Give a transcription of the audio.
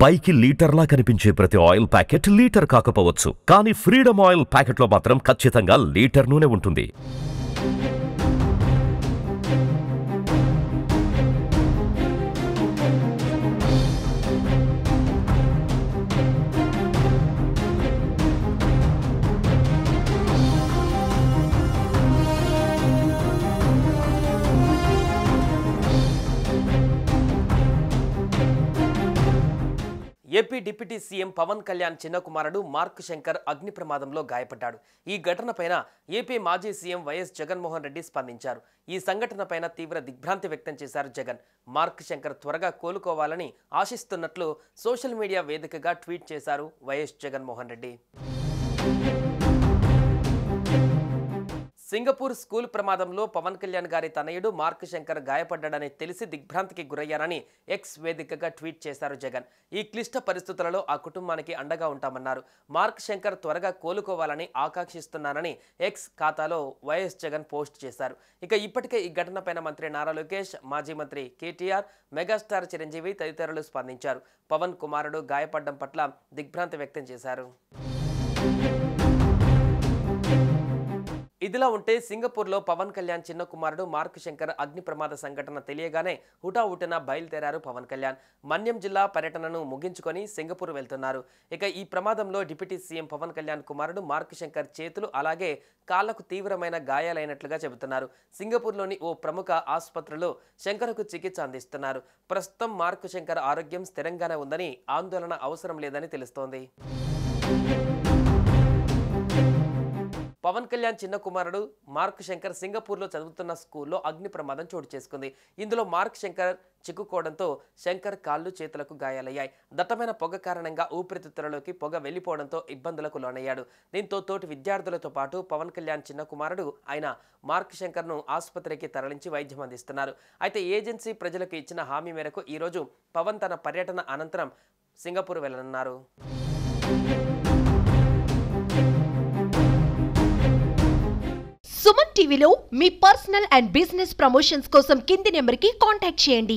పైకి లీటర్లా కనిపించే ప్రతి ఆయిల్ ప్యాకెట్ లీటర్ కాకపోవచ్చు, కానీ ఫ్రీడమ్ ఆయిల్ ప్యాకెట్లో మాత్రం ఖచ్చితంగా లీటర్ నూనె ఉంటుంది. AP deputy CM Pawan Kalyan చిన్న కుమారుడు మార్క్ శంకర్ అగ్ని ప్రమాదంలో గాయపడ్డాడు. ఈ ఘటనపైన ఏపీ మాజీ సీఎం వైఎస్ జగన్మోహన్ రెడ్డి స్పందించారు. ఈ సంఘటనపైన తీవ్ర దిగ్భ్రాంతి వ్యక్తం చేశారు జగన్. మార్క్ శంకర్ త్వరగా కోలుకోవాలని ఆశిస్తున్నట్లు సోషల్ మీడియా వేదికగా ట్వీట్ చేశారు YS Jaganmohan Reddy. Singapore school ప్రమాదంలో పవన్ కళ్యాణ్ గారి తనయుడు మార్క్ శంకర్ గాయపడ్డాడని తెలిసి దిగ్భ్రాంతికి గురయ్యానని ఎక్స్ వేదికగా ట్వీట్ చేశారు జగన్. ఈ క్లిష్ట పరిస్థితులలో ఆ కుటుంబానికి అండగా ఉంటామన్నారు. మార్క్ శంకర్ త్వరగా కోలుకోవాలని ఆకాంక్షిస్తున్నానని ఎక్స్ ఖాతాలో వైఎస్ జగన్ పోస్ట్ చేశారు. ఇక ఇప్పటికే ఈ ఘటనపైన మంత్రి నారా లోకేష్, మాజీ మంత్రి కేటీఆర్, మెగాస్టార్ చిరంజీవి తదితరులు స్పందించారు. పవన్ కుమారుడు గాయపడడం పట్ల దిగ్భ్రాంతి వ్యక్తం చేశారు. ఇదిలా ఉంటే సింగపూర్లో పవన్ కళ్యాణ్ చిన్న కుమారుడు మార్క్ శంకర్ అగ్ని ప్రమాద సంఘటన తెలియగానే హుటాహుటిన బయలుదేరారు పవన్ కళ్యాణ్. మన్యం జిల్లా పర్యటనను ముగించుకొని సింగపూర్ వెళ్తున్నారు. ఇక ఈ ప్రమాదంలో డిప్యూటీ సీఎం పవన్ కళ్యాణ్ కుమారుడు మార్క్ శంకర్ చేతులు అలాగే కాళ్లకు తీవ్రమైన గాయాలైనట్లుగా చెబుతున్నారు. సింగపూర్లోని ఓ ప్రముఖ ఆసుపత్రిలో శంకర్కు చికిత్స అందిస్తున్నారు. ప్రస్తుతం మార్క్ శంకర్ ఆరోగ్యం స్థిరంగానే ఉందని, ఆందోళన అవసరం లేదని తెలుస్తోంది. పవన్ కళ్యాణ్ చిన్న కుమారుడు మార్క్ శంకర్ సింగపూర్లో చదువుతున్న స్కూల్లో అగ్ని ప్రమాదం చోటు చేసుకుంది. ఇందులో మార్క్ శంకర్ చిక్కుకోవడంతో శంకర్ కాళ్ళు, చేతులకు గాయాలయ్యాయి. దట్టమైన పొగ కారణంగా ఊపిరితిత్తులలోకి పొగ వెళ్లిపోవడంతో ఇబ్బందులకు లోనయ్యాడు. దీంతో తోటి విద్యార్థులతో పాటు పవన్ కళ్యాణ్ చిన్న కుమారుడు అయిన మార్క్ శంకర్ను ఆసుపత్రికి తరలించి వైద్యం అందిస్తున్నారు. అయితే ఏజెన్సీ ప్రజలకు ఇచ్చిన హామీ మేరకు ఈరోజు పవన్ తన పర్యటన అనంతరం సింగపూర్ వెళ్లనున్నారు. సుమన్ టీవీలో మీ పర్సనల్ అండ్ బిజినెస్ ప్రమోషన్స్ కోసం కింది నెంబర్కి కాంటాక్ట్ చేయండి.